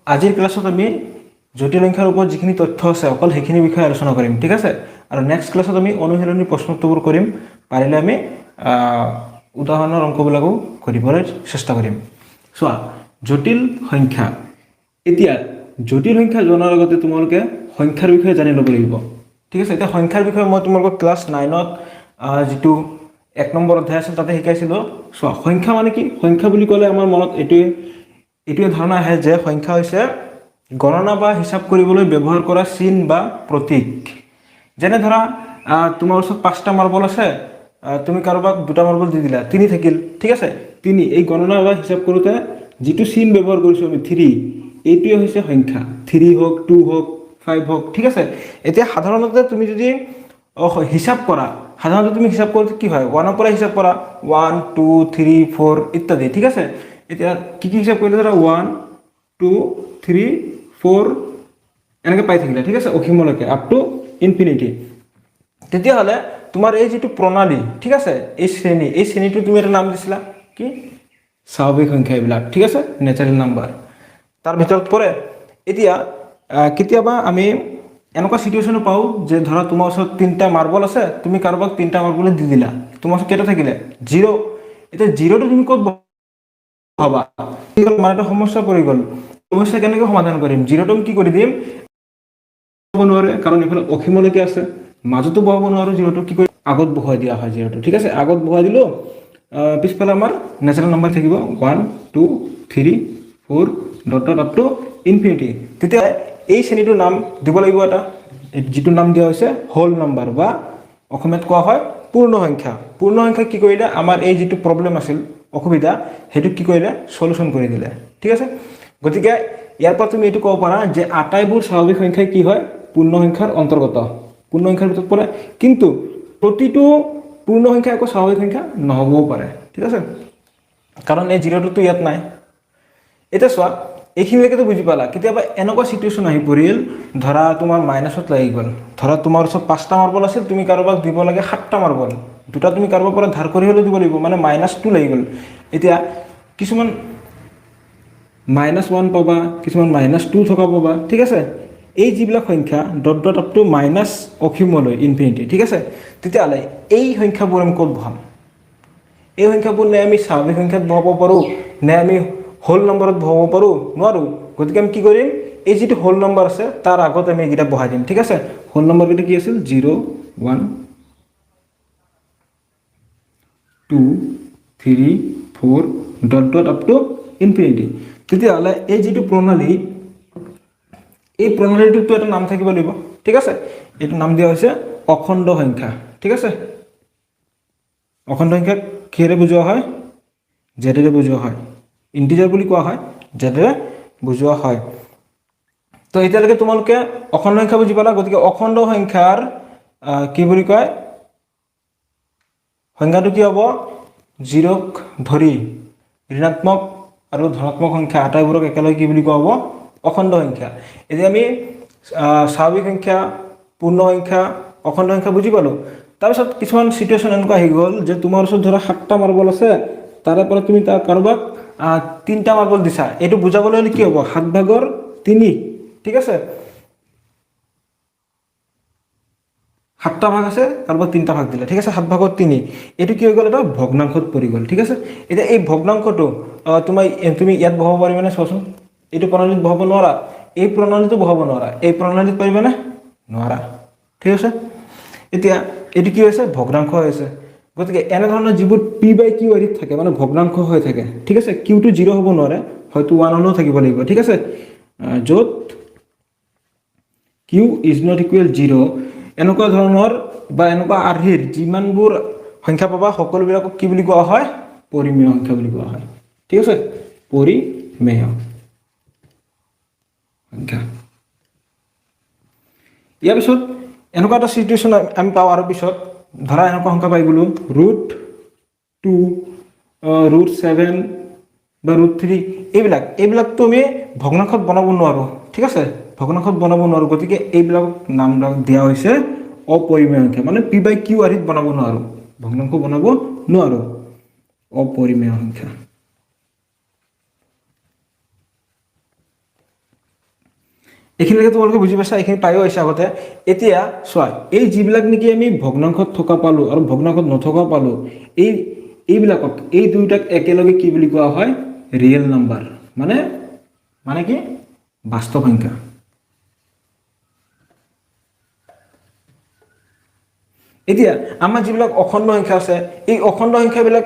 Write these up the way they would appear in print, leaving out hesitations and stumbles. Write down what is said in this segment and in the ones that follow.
আজিৰ ক্লাছত আমি জটিল সংখ্যাৰ ওপৰত যিখিনি তথ্য আছে অকল সেইখিনি বিষয়ে আলোচনা কৰিম, ঠিক আছে। আৰু নেক্সট ক্লাছত আমি অনুশীলনী প্ৰশ্নোত্তৰবোৰ কৰিম, পাৰিলে আমি উদাহৰণৰ অংকবিলাকো কৰিবলৈ চেষ্টা কৰিম। চোৱা, জটিল সংখ্যা। এতিয়া জটিল সংখ্যা জনাৰ আগতে তোমালোকে সংখ্যাৰ বিষয়ে জানি ল'ব লাগিব, ঠিক আছে। এতিয়া সংখ্যাৰ বিষয়ে মই তোমালোকক ক্লাছ 9ত যিটো 1 নম্বৰ অধ্যায় আছিল তাতে শিকাইছিলোঁ। চোৱা, সংখ্যা মানে কি? সংখ্যা বুলি ক'লে আমাৰ মনত এইটোৱে ধাৰণা আহে যে সংখ্যা হৈছে গণনা বা হিচাপ কৰিবলৈ ব্যৱহাৰ কৰা চিন বা প্ৰতীক। যেনে ধৰা তোমাৰ ওচৰত 5টা মাৰ্বল আছে, তুমি কাৰোবাক 2টা মাৰ্বল দি দিলা, 3 থাকিল, ঠিক আছে। 3 এই গণনা বা হিচাপ কৰোঁতে যিটো চিন ব্যৱহাৰ কৰিছোঁ আমি 3, এইটোৱে হৈছে সংখ্যা। 3 হওক, 2 হওক, 5 হওক, ঠিক আছে। এতিয়া সাধাৰণতে তুমি যদি হিচাপ কৰা, সাধাৰণতে তুমি হিচাপ কৰোঁতে কি হয়? 1ৰ পৰা হিচাপ কৰা, 1 2 3 4 ইত্যাদি, ঠিক আছে। এতিয়া কি হিচাপ কৰিলে? ধৰা 1 2 3 4 এনেকৈ পাই থাকিলে, ঠিক আছে, অসীমলৈকে, আপ টু ইনফিনিটি। তেতিয়াহ'লে তোমাৰ এই যিটো প্ৰণালী, ঠিক আছে, এই শ্ৰেণীটো তুমি এটা নাম দিছিলা কি? স্বাভাৱিক সংখ্যা। এইবিলাক ঠিক আছে, নেচাৰেল নাম্বাৰ তাৰ ভিতৰত পৰে। এতিয়া কেতিয়াবা আমি এনেকুৱা চিটুৱেশ্যনো পাওঁ যে ধৰা তোমাৰ ওচৰত 3টা মাৰ্বল আছে, তুমি কাৰোবাক 3টা মাৰ্বল দি দিলা, তোমাৰ ওচৰত কেইটা থাকিলে? 0। এতিয়া 0টো তুমি ক'ত বহাবা? মানে এটা সমস্যা পৰি গ'ল। সমস্যা কেনেকৈ সমাধান কৰিম? 0টো কি কৰি দিম? নোৱাৰে, কাৰণ এইফালে অসীমলৈকে আছে, মাজতো বহাব নোৱাৰো। 0টো কি কৰি আগত বহাই দিয়া হয় 0টো, ঠিক আছে। আগত বহাই দিলোঁ, পিছফালে আমাৰ নেচাৰেল নাম্বাৰ থাকিব 1 2 3 4 dot dot up to infinity. তেতিয়া এই শ্ৰেণীটোৰ নাম দিব লাগিব এটা, যিটো নাম দিয়া হৈছে হোল নাম্বাৰ, বা অসমীয়াত কোৱা হয় পূৰ্ণ সংখ্যা। পূৰ্ণ সংখ্যা কি কৰিলে? আমাৰ এই যিটো প্ৰব্লেম আছিল, অসুবিধা, সেইটো কি কৰিলে? সলিউশ্যন কৰি দিলে, ঠিক আছে। গতিকে ইয়াৰ পৰা তুমি এইটো ক'ব পাৰা যে আটাইবোৰ স্বাভাৱিক সংখ্যাই কি হয়? পূৰ্ণ সংখ্যাৰ অন্তৰ্গত, পূৰ্ণ সংখ্যাৰ ভিতৰত পৰে। কিন্তু প্ৰতিটো পূৰ্ণ সংখ্যা একো স্বাভাৱিক সংখ্যা নহ'বও পাৰে, ঠিক আছে, কাৰণ এই 0টোতো ইয়াত নাই। এতিয়া চোৱা, এইখিনিলৈকেতো বুজি পালা। কেতিয়াবা এনেকুৱা চিটুৱেশ্যন আহি পৰিল, ধৰা তোমাৰ মাইনাছত লাগি গ'ল। ধৰা তোমাৰ ওচৰত 5টা মাৰ্বল আছিল, তুমি কাৰোবাক দিব লাগে 7টা মাৰ্বল, 2টা তুমি কাৰোবাৰ পৰা ধাৰ কৰি হ'লেও দিব লাগিব, মানে -2 লাগি গ'ল। এতিয়া কিছুমান -1 পাবা, কিছুমান -2 থকা পাবা, ঠিক আছে। এই যিবিলাক সংখ্যা dot dot up to minus অসীমলৈ ইনফিনিটি, ঠিক আছে। তেতিয়াহ'লে এই সংখ্যাবোৰ আমি ক'ত বহাম? এই সংখ্যাবোৰ নে আমি স্বাভাৱিক সংখ্যাত বহাব পাৰোঁ, নে আমি হোল নম্বৰত বহাব পাৰোঁ? নোৱাৰোঁ। গতিকে আমি কি কৰিম? এই যিটো হোল নম্বৰ আছে তাৰ আগত আমি এইকেইটা বহাই দিম, ঠিক আছে। হোল নম্বৰকেইটা কি আছিল? 0 1 2 3 4 dot dot up to infinity. তেতিয়াহ'লে এই যিটো প্ৰণালী, এই প্ৰণালীটোতো এটা নাম থাকিব লাগিব, ঠিক আছে। এইটো নাম দিয়া হৈছে অখণ্ড সংখ্যা, ঠিক আছে। অখণ্ড সংখ্যাক কিহেৰে বুজোৱা হয়? জেডেৰে বুজোৱা হয়। ইণ্টিজাৰ বুলি কোৱা হয়, জেডেৰে বুজোৱা হয়। তো এতিয়ালৈকে তোমালোকে অখণ্ড সংখ্যা বুজি পালা। গতিকে অখণ্ড সংখ্যাৰ কি বুলি কয়? সংখ্যাটো কি হ'ব? 0ক ধৰি ঋণাত্মক আৰু ধনাত্মক সংখ্যা আটাইবোৰক একেলগে কি বুলি কোৱা হ'ব? অখণ্ড সংখ্যা। এতিয়া আমি স্বাভাৱিক সংখ্যা, পূৰ্ণ সংখ্যা, অখণ্ড সংখ্যা বুজি পালোঁ। তাৰপিছত কিছুমান চিটুৱেশ্যন এনেকুৱা আহি গ'ল যে তোমাৰ ওচৰত ধৰা 7টা মাৰ্বল আছে, তাৰে পৰা তুমি কাৰোবাক 3টা মাৰ্বল দিছা। এইটো বুজাবলৈ হ'লে কি হ'ব? 7/3, ঠিক আছে। 7টা ভাগ আছে, কাৰোবাক 3টা ভাগ দিলে, ঠিক আছে, 7/3। এইটো কি হৈ গ'ল? এটা ভগ্নাংশত পৰি গ'ল, ঠিক আছে। এতিয়া এই ভগ্নাংশটো তুমি ইয়াত বহাব পাৰিবানে? চোৱাচোন, এইটো প্ৰণালীত বহাব নোৱাৰা, এই প্ৰণালীটো বহাব নোৱাৰা, এই প্ৰণালীত পাৰিবানে? নোৱাৰা, ঠিক আছে। এতিয়া এইটো কি হৈছে? ভগ্নাংশ হৈছে। গতিকে এনেধৰণৰ যিবোৰ p/q হেৰিত থাকে, মানে ভগ্নাংশ হৈ থাকে, ঠিক আছে। কিউটো 0 হ'ব নোৱাৰে, হয়তো 1 হ'লেও থাকিব লাগিব, ঠিক আছে। য'ত q ইজ নট ইকুৱেল 0, এনেকুৱা ধৰণৰ বা এনেকুৱা আৰ্হিৰ যিমানবোৰ সংখ্যা পাবা, সকলোবিলাকক কি বুলি কোৱা হয়? পৰিমেয় সংখ্যা বুলি কোৱা হয়, ঠিক আছে। পৰিমেয় সংখ্যা। ইয়াৰ পিছত এনেকুৱা এটা চিটুৱেশ্যন আমি পাওঁ আৰু পিছত, ধৰা এনেকুৱা সংখ্যা পাই গ'লোঁ √2, √7 বা √3। এইবিলাকতো আমি ভগ্নাংশত বনাব নোৱাৰোঁ, ঠিক আছে। ভগ্নাংশত বনাব নোৱাৰোঁ, গতিকে এইবিলাক নামবিলাক দিয়া হৈছে অপৰিমেয় সংখ্যা। মানে p/q আৰ্হিত বনাব নোৱাৰোঁ, ভগ্নাংশ বনাব নোৱাৰোঁ, অপৰিমেয় সংখ্যা। এইখিনিলৈকে তোমালোকে বুজি পাইছা, এইখিনি পায়ো আহিছে আগতে। এতিয়া চোৱা, এই যিবিলাক নেকি আমি ভগ্নাংশত থকা পালোঁ আৰু ভগ্নাংশত নথকা পালোঁ, এইবিলাকক, এই দুয়োটাক একেলগে কি বুলি কোৱা হয়? Real number. মানে কি? বাস্তৱ সংখ্যা। এতিয়া আমাৰ যিবিলাক অখণ্ড সংখ্যা আছে, এই অখণ্ড সংখ্যাবিলাক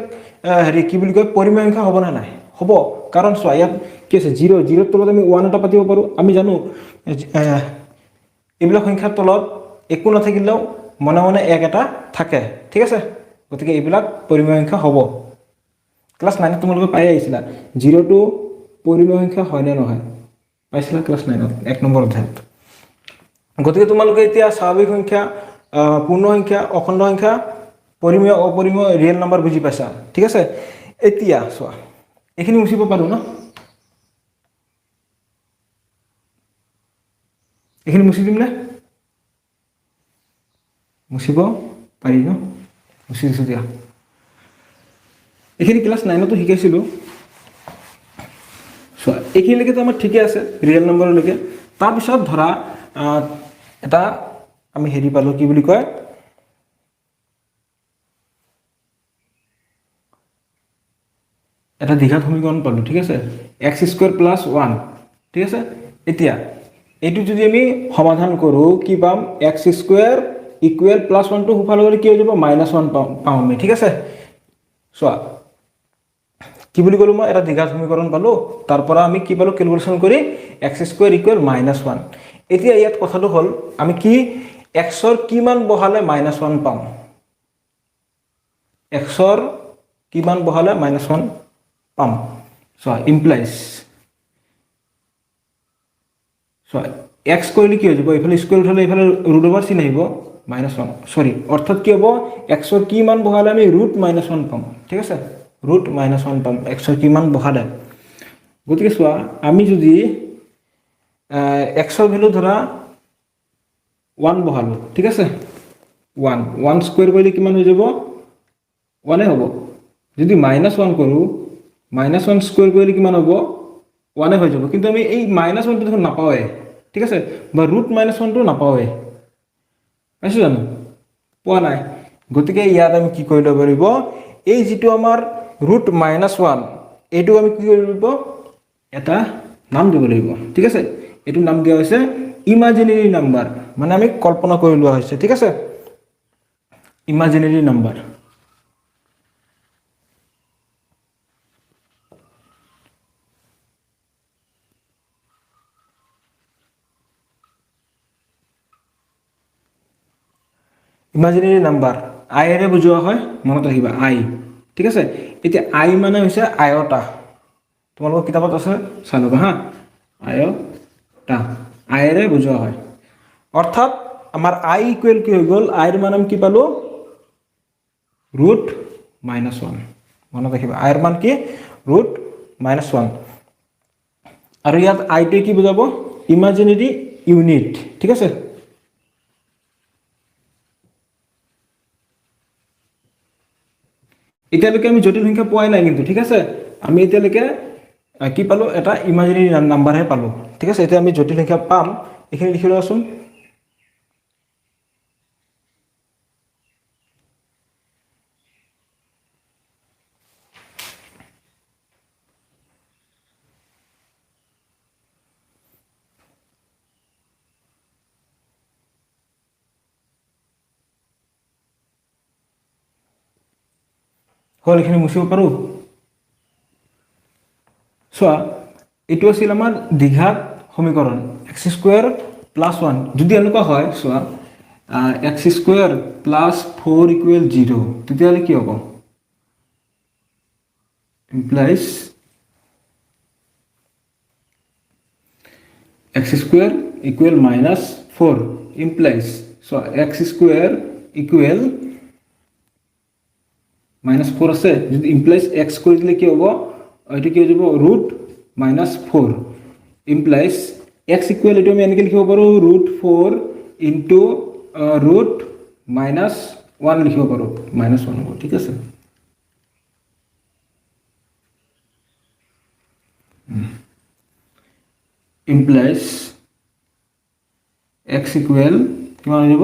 কি বুলি কয়, পৰিমেয় সংখ্যা হ'ব নে নাই? হ'ব। কাৰণ চোৱা, ইয়াত কি আছে? জিৰ'ৰ তলত আমি 1 এটা পাতিব পাৰোঁ। আমি জানো এইবিলাক সংখ্যাৰ তলত একো নাথাকিলেও মনে মনে 1 এটা থাকে, ঠিক আছে? গতিকে এইবিলাক পৰিমেয় সংখ্যা হ'ব। ক্লাছ 9ত তোমালোকে পাই আহিছিলা, 0টো পৰিমেয় সংখ্যা হয় নে নহয়? পাইছিলা ক্লাছ 9ত 1 নম্বৰ অধ্যায়ত। গতিকে তোমালোকে এতিয়া স্বাভাৱিক সংখ্যা, পূৰ্ণ সংখ্যা, অখণ্ড সংখ্যা, পৰিমেয়, অপৰিমেয়, ৰিয়েল নাম্বাৰ বুজি পাইছা, ঠিক আছে? এতিয়া চোৱা, এইখিনি মুচিব পাৰোঁ ন? এইখিনি মুচি দিম নে? মুচিব পাৰি ন? মুচি দিছোঁ দিয়া। এইখিনি ক্লাছ 9তো শিকাইছিলোঁ। চোৱা, এইখিনিলৈকেতো আমাৰ ঠিকে আছে, ৰিয়েল নম্বৰলৈকে। তাৰপিছত ধৰা এটা আমি হেৰি পালোঁ, কি বুলি কয়, এটা দ্বিঘাত সমীকৰণ পালোঁ, ঠিক আছে? x² + 1, ঠিক আছে? এতিয়া এইটো যদি আমি সমাধান কৰোঁ, কি পাম? x² = +1টো সোঁফালে গ'লে কি হৈ যাব? -1 পাম আমি, ঠিক আছে? চোৱা, কি বুলি ক'লোঁ মই? এটা দ্বিঘাত সমীকৰণ পালোঁ। তাৰ পৰা আমি কি পালোঁ? কেলকুলেশ্যন কৰি x² = -1। এতিয়া ইয়াত কথাটো হ'ল, আমি কি x-ৰ কি মান বহালে -1 পাম? x-ৰ কি মান বহালে -1 পাম? চোৱা, ইমপ্লাইজ, চোৱা, x কৰিলে কি হৈ যাব? এইফালে স্কুৱেৰ উঠালে এইফালে √/, চিন আহিব, -1, চৰি, অৰ্থাৎ কি হ'ব? x-ৰ কি মান বহালে আমি √-1 পাম, ঠিক আছে? √-1 পাম x-ৰ কি মান বহালে। গতিকে চোৱা, আমি যদি x-ৰ ভেলু ধৰা 1 বহালোঁ, ঠিক আছে? 1 স্কুৱেৰ কৰিলে কিমান হৈ যাব? 1 হ'ব। যদি -1 কৰোঁ, -1 স্কুৱেৰ কৰিলে কিমান হ'ব? 1 হৈ যাব। কিন্তু আমি এই -1টো দেখোন নাপাওঁৱে, ঠিক আছে? বা √-1টো নাপাওঁৱে, পাইছোঁ জানো? পোৱা নাই। গতিকে ইয়াত আমি কি কৰি ল'ব লাগিব? এই যিটো আমাৰ √-1, এইটো আমি কি কৰিব লাগিব? এটা নাম দিব লাগিব, ঠিক আছে? এইটো নাম দিয়া হৈছে ইমাজিনেৰী নাম্বাৰ, মানে আমি কল্পনা কৰি লোৱা হৈছে, ঠিক আছে? Imaginary number. ইমাজিনেৰী নাম্বাৰ আইৰে বুজোৱা হয়, মনত ৰাখিবা, আই, ঠিক আছে? এতিয়া আই মানে হৈছে আয়তা। তোমালোকৰ কিতাপত আছে, চাই ল'বা হা। আয়তা, আইৰে বুজোৱা হয়। অৰ্থাৎ আমাৰ আই ইকুৱেল কি হৈ গ'ল? আইৰ মান আমি কি পালোঁ? √-1। মনত ৰাখিবা, আইৰ মান কি? √-1। আৰু ইয়াত আইটোৱে কি বুজাব? ইমাজিনেৰী ইউনিট, ঠিক আছে? এতিয়ালৈকে আমি জটিল সংখ্যা পোৱাই নাই কিন্তু, ঠিক আছে? আমি এতিয়ালৈকে কি পালোঁ? এটা ইমাজিনেৰী নাম্বাৰহে পালোঁ, ঠিক আছে? এতিয়া আমি জটিল সংখ্যা পাম। এইখিনি লিখি লোৱাচোন। হ'ল, এইখিনি মুচিব পাৰোঁ। চোৱা, এইটো আছিল আমাৰ দ্বিঘাত সমীকৰণ, x² + 1। যদি এনেকুৱা হয়, চোৱা, x² + 4 = 0, তেতিয়াহ'লে কি হ'ব? ইমপ্লাইজ x² = -4, ইমপ্লাইজ, চোৱা, x² = -4 আছে। যদি ইমপ্লাইজ x কৰি দিলে কি হ'ব? এইটো কি হৈ যাব? √-4, ইমপ্লাইজ x ইকুৱেল, এইটো আমি এনেকৈ লিখিব পাৰোঁ, √4 * √-1 লিখিব পাৰোঁ, -1 হ'ব, ঠিক আছে? implies x ইকুৱেল কিমান হৈ যাব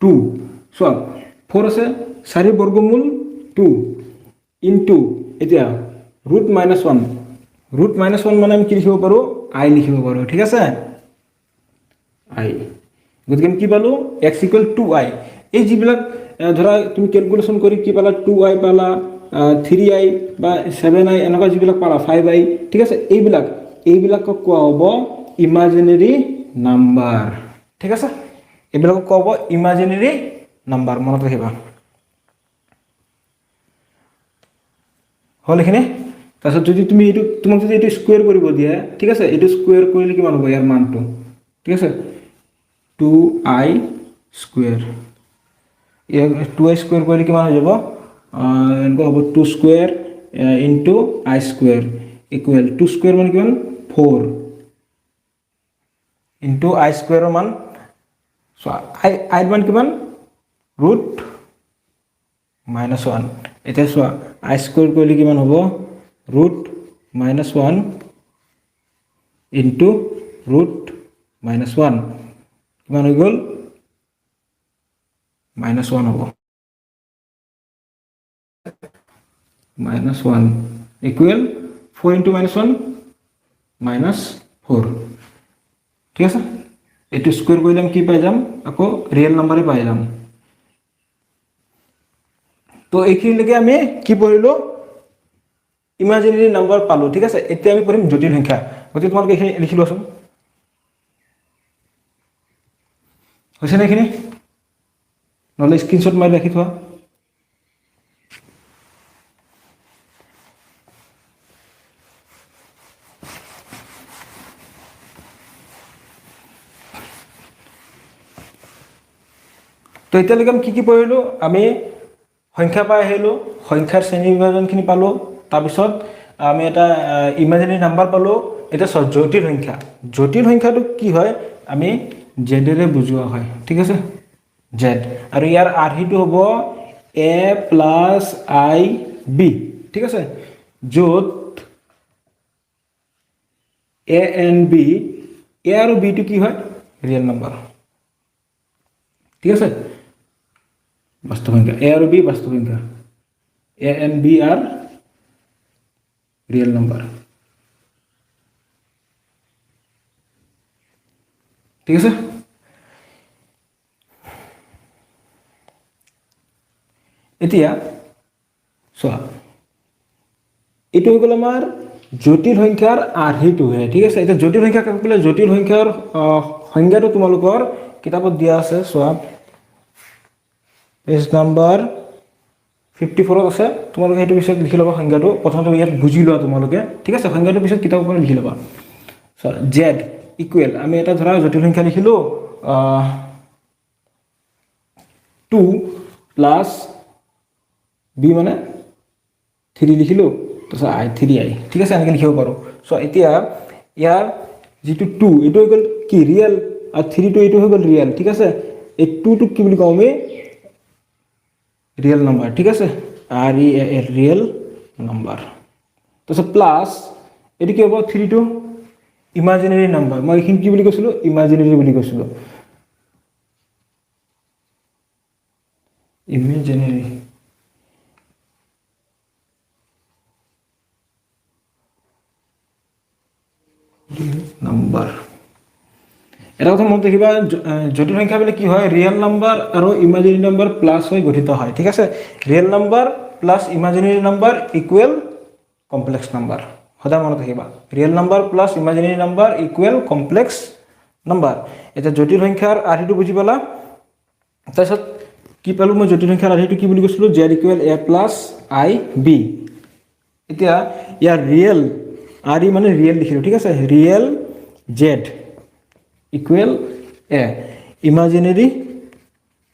2 চোৱা 4 আছে 4 বৰ্গমূল 2 ইনটু এতিয়া ৰুট মাইনাছ 1 মানে আমি কি লিখিব পাৰো i লিখিব পাৰো ঠিক আছে i গতিকে আমি কি পালো x ইকুৱেল 2i এই যিবিলাক ধৰা তুমি ক্যালকুলেশন কৰি কি পালা 2i পালা 3i বা 7i এনেকুৱা যিবিলাক পালা 5i ঠিক আছে এইবিলাকক কোৱা হ'ব ইমাজিনাৰী নাম্বাৰ ঠিক আছে এইবিলাকক কোৱা হ'ব ইমাজিনাৰী নাম্বাৰ মনত ৰাখিবা হল এখানে তাৰপিছত যদি তুমি এইটো তোমাক যদি এইটো স্কয়াৰ কৰিব দিয়া ঠিক আছে এইটো স্কয়াৰ কৰিলে কিমান হ'ব ইয়াৰ মানটো ঠিক আছে 2i স্কয়াৰ 2i স্কয়াৰ কৰিলে কিমান হৈ যাব এনেকুৱা হ'ব 2 square into i square equal 2 square মানে কিমান 4 ইনটু i স্কয়াৰৰ মান সো i মান কিমান ৰুট -1 এটা সো i স্কয়াৰ কৰিলে কিমান হ'ব ৰুট -1 ইনটু ৰুট -1 কিমান হৈ গ'ল -1 হ'ব -1 ইকুৱেল 4 ইনটু -1 -4 ঠিক আছে এটো স্কয়াৰ কৰিলে আমি কি পাই যাম আকৌ ৰিয়েল নম্বৰে পাই যাম তো এইখিনিলৈকে আমি কি পঢ়িলো ইমাজিনাৰী নাম্বাৰ পালো ঠিক আছে এতিয়া আমি পঢ়িম জটিল সংখ্যা গতি তোমালোকে এখানে লিখি লোৱাছোন হৈছে না এখানে নহলে স্ক্ৰিনশ্বট মাৰি ৰাখি থোৱা তো এতিয়ালৈকে আমি কি পঢ়িলো আমি সংখ্যা পাই আহিলো সংখ্যাৰ শ্ৰেণী বিভাজনখিনি পালো তাৰ পিছত আমি এটা ইমাজিনাৰী নাম্বাৰ পালো এটা জটিল সংখ্যাটো কি হয় আমি জেডেৰে বুজোৱা হয় ঠিক আছে জেড আৰু ইয়াৰ আৰ্হিটো হ'ব a + ib ঠিক আছে যত a and b a আৰু b টো কি হয় ৰিয়েল নাম্বাৰ ঠিক আছে বাস্তব সংখ্যা a আৰু b বাস্তব সংখ্যা a and b are real number ঠিক আছে এতিয়া চোৱা এটো হৈ গ'ল আমাৰ জটিল সংখ্যাৰ আৰ্হিটো হে ঠিক আছে এটা জটিল সংখ্যা কাক বোলে জটিল সংখ্যাৰ সংজ্ঞাটো তোমালোকৰ কিতাপত দিয়া আছে চোৱা পেজ নাম্বাৰ 54 আছে তোমালোকে হেতু পিছত লিখি লবা সংজ্ঞাটো প্ৰথমতে ইয়াত বুজি লোৱা তোমালোকে ঠিক আছে সংজ্ঞাটো পিছত কিতাপত পৰা লিখি লবা সো z ইকুৱেল আমি এটা ধৰা জটিল সংখ্যা লিখিলো 2 প্লাস b মানে 3 লিখিলো তো i 3i ঠিক আছে এনেকৈ লিখিব পাৰো সো এতিয়া ইয়াৰ যেটো 2 এটো হৈ গল কি ৰিয়েল আৰু 3 টো এটো হৈ গল ৰিয়েল ঠিক আছে এই 2 টো কি বুলি কওঁ আমি रियल नंबर ठीक है R E L real number तो सब प्लस এটি কি হ'ব 3 টো ইমাজিনাৰী নাম্বাৰ মই এখিন কি বুলি কৈছিলো ইমাজিনাৰী বুলি কৈছিলো ইমাজিনাৰী নাম্বাৰ এটা কথা মনত ৰাখিবা জটিল সংখ্যা বলে কি হয় ৰিয়েল নাম্বাৰ আৰু ইমাজিনাৰী নাম্বাৰ প্লাস হৈ গঠিত হয় ঠিক আছে real number plus imaginary number equal complex number সদা মনত ৰাখিবা real number plus imaginary number equal complex number এটা জটিল সংখ্যাৰ আৰ্হিটো বুজি পালা তাৰপিছত কি পালো মই জটিল সংখ্যাৰ আৰ্হিটো কি বুলি কৈছিলো z equal a plus i b এতিয়া ইয়াৰ ৰিয়েল r মানে ৰিয়েল লিখিলো ঠিক আছে real z equal a imaginary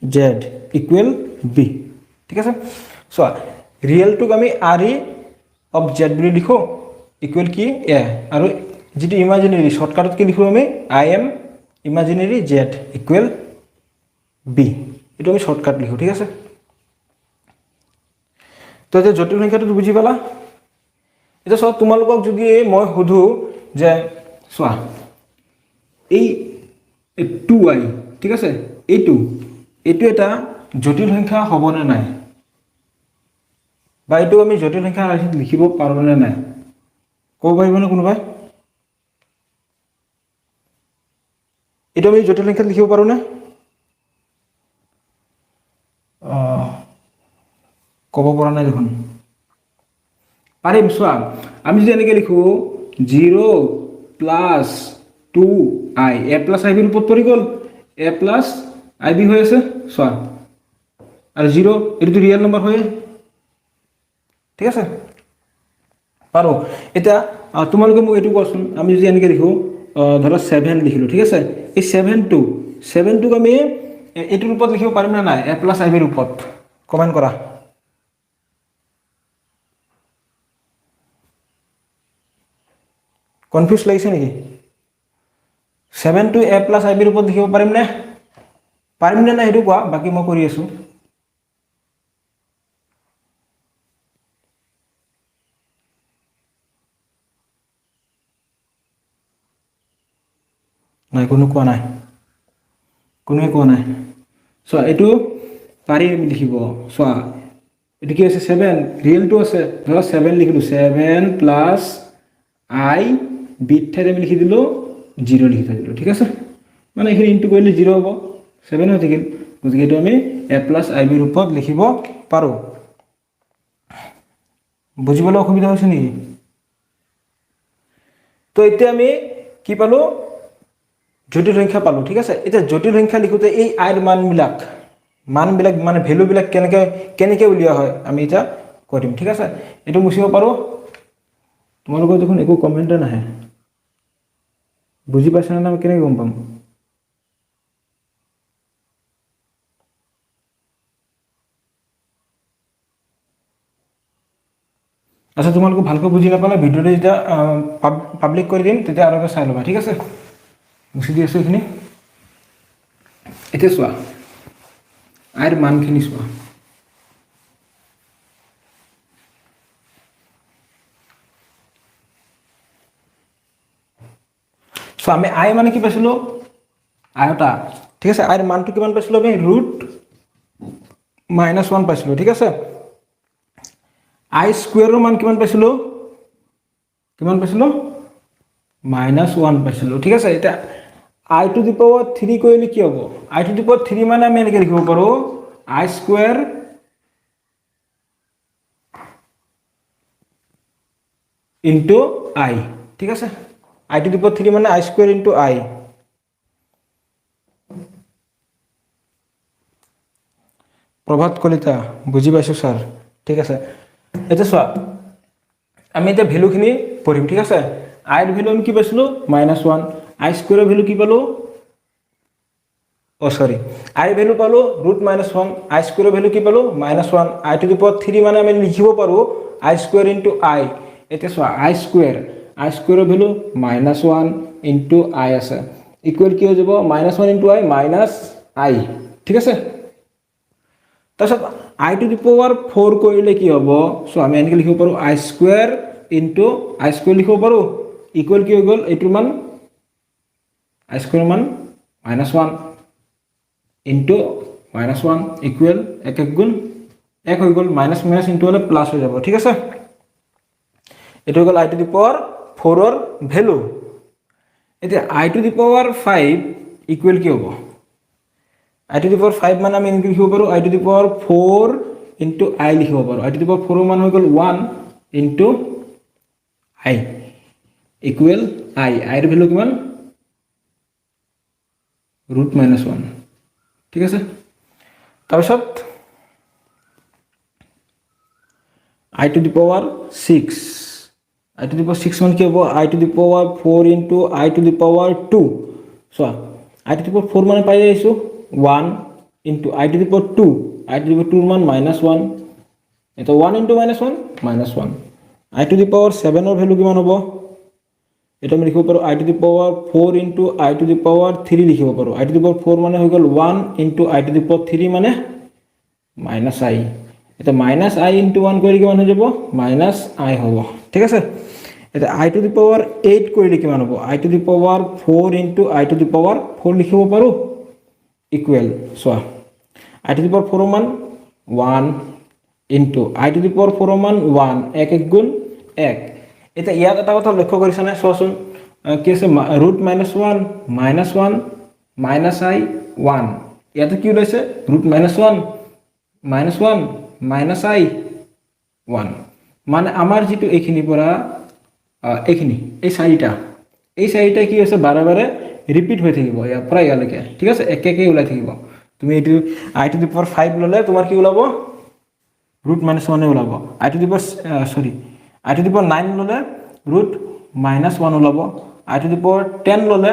z equal b ঠিক আছে সো রিয়েল টুক আমি r অফ z বুলি লিখো ইকুৱেল কি a আৰু যেটো ইমাজিনাৰী শর্টকাটত কি লিখো আমি i am imaginary z equal b এটো আমি শর্টকাট লিখো ঠিক আছে তো যে জটিল সংখ্যাটো বুজি পালা এটা সব তোমালোকক যদি মই হুধু যে সোয়া এই 2i ঠিক আছে এইটো এটা জটিল সংখ্যা হ'বনে নাই বা এইটো আমি জটিল সংখ্যা ৰাশিত লিখিব পাৰোঁনে নাই ক'ব পাৰিবনে কোনোবাই এইটো আমি জটিল সংখ্যাত লিখিব পাৰোঁনে ক'ব পৰা নাই দেখোন পাৰিম চোৱা আমি যদি এনেকৈ লিখোঁ 0 plus 2i a plus ib ৰূপত পৰি গ'ল a প্লাছ ib হৈ আছে চোৱা আৰু 0 এইটো ৰিয়েল নম্বৰ হয় ঠিক আছে পাৰো এটা তোমালোকে মোক এইটো কোৱাচোন আমি যদি এনেকৈ লিখোঁ ধৰা 7 লিখিলোঁ ঠিক আছে এই 7টোক আমি এইটো ৰূপত লিখিব পাৰিম নে নাই a প্লাছ ib ৰূপত কমেণ্ট কৰা কনফিউজ লাগিছে নেকি 7টো a প্লাছ ib ৰূপত লিখিব পাৰিম নে নাই সেইটো কোৱা বাকি মই কৰি আছোঁ নাই কোনোৱে কোৱা নাই চোৱা এইটো পাৰি লিখিব চোৱা এইটো কি আছে 7 ৰিয়েলটো আছে ধৰা 7 লিখিলোঁ 7 প্লাছ i বিট ঠাইত আমি লিখি দিলোঁ 0 লিখি থৈ দিলোঁ ঠিক আছে মানে এইখিনি ইনটু কৰিলে 0 হ'ব 7 হৈ থাকিল গতিকে এইটো আমি a প্লাছ ib ৰূপত লিখিব পাৰোঁ বুজিবলৈ অসুবিধা হৈছে নেকি তো এতিয়া আমি কি পালোঁ জটিল সংখ্যা পালোঁ ঠিক আছে এতিয়া জটিল সংখ্যা লিখোঁতে এই আইৰ মানবিলাক মানে ভেলুবিলাক কেনেকৈ উলিওৱা হয় আমি এতিয়া কৰিম ঠিক আছে এইটো মুচিব পাৰোঁ তোমালোকৰ দেখোন একো কমেণ্টে নাহে বুজি পাইছা না কেনেকৈ গম পাম আচ্ছা তোমালোকে ভালকৈ বুজি নাপালে ভিডিঅ'টো যেতিয়া পাব্লিক কৰি দিম তেতিয়া আৰু চাই ল'বা ঠিক আছে মুছি দি আছোঁ এইখিনি এতিয়া চোৱা আইৰ মানখিনি চোৱা সো আমি আই মানে কি পাইছিলোঁ আয়তা ঠিক আছে আইৰ মানটো কিমান পাইছিলোঁ আমি ৰুট -1 পাইছিলোঁ ঠিক আছে আই স্কুৱেৰৰ মান কিমান পাইছিলোঁ -1 পাইছিলোঁ ঠিক আছে এতিয়া i টু দি পাৱাৰ 3 কৰিলে কি হ'ব i টু দি পাৱাৰ 3 মানে আমি এনেকৈ লিখিব পাৰোঁ i স্কুৱেৰ ইনটু i ঠিক আছে i টু দি পাৱাৰ 3 মানে i স্কুৱেৰ ইনটু i প্ৰভাত কলিতা বুজি পাইছোঁ ছাৰ ঠিক আছে এতিয়া চোৱা আমি এতিয়া ভ্যালুখিনি পঢ়িম ঠিক আছে i এর ভ্যালু আমি কি পাইছিলোঁ -1 i স্কয়ারের ভ্যালু কি পালো সরি i ভ্যালু পালো √-1 i স্কয়ারের ভ্যালু কি পালো -1 i টু দি পাওয়ার 3 মানে আমি লিখিব পাৰো i স্কয়াৰ ইনটু i এটা চোৱা i স্কয়ারের ভ্যালু -1 ইনটু i আছে ইকুয়াল কি হৈ যাব -1 ইনটু i -i ঠিক আছে তাৰছত i টু দি পাওয়াৰ 4 কৰিলে কি হ'ব সো আমি এনেকৈ লিখিব পাৰো i square into i square লিখিব পাৰো ইকুয়াল কি হৈ গল এটোৰ মান i স্কয়ার মান -1 ইনটু -1 ইকুয়াল 1 গুণ 1 হৈ গল মাইনাস মাইনাস ইনটু হলে প্লাস হৈ যাব ঠিক আছে এটো হৈ গল i টু দি পাওয়ার 4 ৰ ভ্যালু এতিয়া i to the power 5 equal কি হ'ব i টু দি পাওয়ার 5 মানে আমি এনেকৈ লিখিব পাৰো i to the power 4 into i লিখিব পাৰো i টু দি পাওয়াৰ 4 ৰ মান হৈ গল 1 ইনটু i ইকুয়াল i ৰ ভ্যালু কিমান √-1 ঠিক আছে তাৰপিছত i to the power 6 i to the power 6 মান কি হ'ব i to the power 4 into i to the power 2 so i to the power 4 মানে পাই আইছো 1 into i to the power 2 i to the power 2 মান -1 এটা 1 into -1 -1 i to the পাওয়ার 7 ৰ value কিমান হ'ব এটা আমি লিখিব পাৰো i to the power 4 into i to the power 3 লিখিব পাৰো i টু দি পাওয়ার 4 মানে হৈ গল 1 ইনটু i টু দি পাওয়ার 3 মানে -i এটা -i ইনটু 1 কৰিলে কিমান হৈ যাব -i হ'ব ঠিক আছে এতিয়া আই টু দি পাৱাৰ 8 কৰিলে কিমান হ'ব i to the power 4 into i to the power 4 লিখিব পাৰো ইকুৱেল চোৱা আই টু দি পাৱাৰ 4 মান 1 into i to the power 4 মান 1 1 1 গুণ 1 এটা ইয়াত এটা কথা লক্ষ্য কৰিছা না চোৱাচোন কি আছে ৰুট -1 -1 মাইনাস আই 1 ইয়াতে কি ওলাইছে ৰুট -1 -1 মাইনাস আই 1 মানে আমাৰ যেটো এইখিনি পৰা এইখিনি এই চাৰিটা কি আছে বাৰে বাৰে ৰিপিট হৈ থাকিব ইয়াৰ পৰা ইয়ালৈকে ঠিক আছে একে একে ওলাই থাকিব তুমি এইটো আই টু দি পাৱাৰ 5 ললে তোমাৰ কি ওলাব ৰুট -1 এ ওলাব i to the power i to the power 9 ললে ৰুট -1 ওলাব আই টু দি পাৱাৰ 10 ললে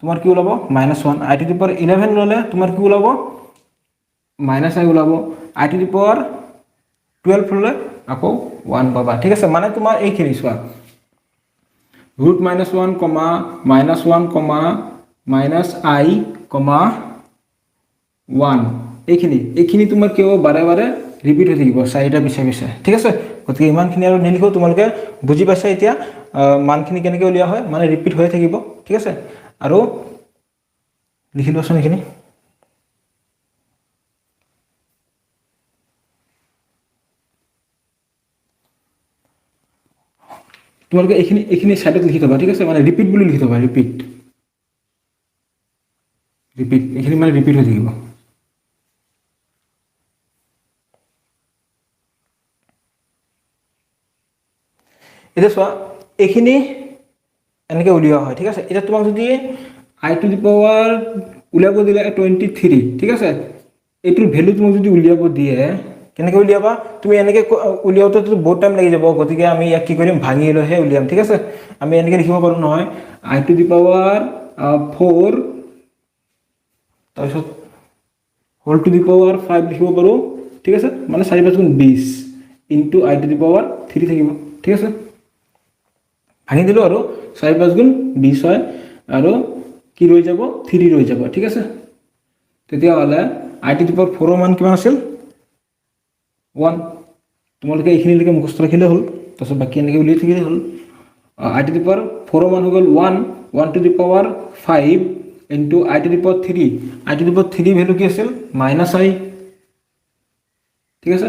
তোমাৰ কি ওলাব -1 আই টু দি পাৱাৰ 11 ললে তোমাৰ কি ওলাব মাইনাস আই ওলাব আই টু দি পাৱাৰ 12 ললে আকৌ 1 পাবা ঠিক আছে মানে তোমাৰ এইখিনি চোৱা ৰুট -1 কমা -1 কমা মাইনাস আই কমা 1 এইখিনি তোমাৰ কি হ'ব বাৰে বাৰে ৰিপিট হৈ থাকিব চাৰিটা পিছে ঠিক আছে গতিকে ইমানখিনি আৰু নিলিখো তোমালোকে বুজি পাইছা এতিয়া মানখিনি কেনেকৈ উলিয়া হয় মানে ৰিপিট হৈ থাকিব ঠিক আছে আৰু লিখি লোৱাচোন এইখিনি তোমালোকে এইখিনি সাইডত লিখি থবা ঠিক আছে মানে ৰিপিট বুলি লিখি থবা ৰিপিট এইখিনি মানে ৰিপিট হৈ থাকিব এটা চোৱা এইখিনি এনেকৈ উলিওৱা হয় ঠিক আছে এটা তোমাক যদি আই টু দি পাৱাৰ উলিয়াব দিলে 23 ঠিক আছে এইটোৰ ভ্যালু তোমাক যদি উলিয়াব দিয়ে কেনেকৈ উলিয়াবা তুমি এনেকৈ উলিয়াওতে বহুত টাইম লাগি যাব গতিকে আমি ইয়াক কি কৰিম ভাঙি লৈহে উলিয়াম ঠিক আছে আমি এনেকৈ লিখিব পাৰো নহয় আই টু দি পাৱাৰ 4 তাৰপিছত হোল টু দি পাৱাৰ 5 লিখিব পাৰো ঠিক আছে মানে 4 5 গুণ 20 into i to the power 3 থাকিব ঠিক আছে ভাঙি দিলো আৰু 4 5 গুণ 20 হয় আৰু কি ৰৈ যাব 3 ৰৈ যাব ঠিক আছে তেতিয়া হলে আই টু দি পাৱাৰ 4 মান কিমান আছিল 1 তোমালোকে এইখিনিলৈকে মুখস্থ ৰাখিলে হ'ল তাৰপিছত বাকি এনেকৈ উলিয়াই থাকিলে হ'ল আই টু দি পাৱাৰ 4 মান হৈ গ'ল 1 to the power 5 into i to the power 3 i to the power 3 value কি আছিল মাইনাস আই ঠিক আছে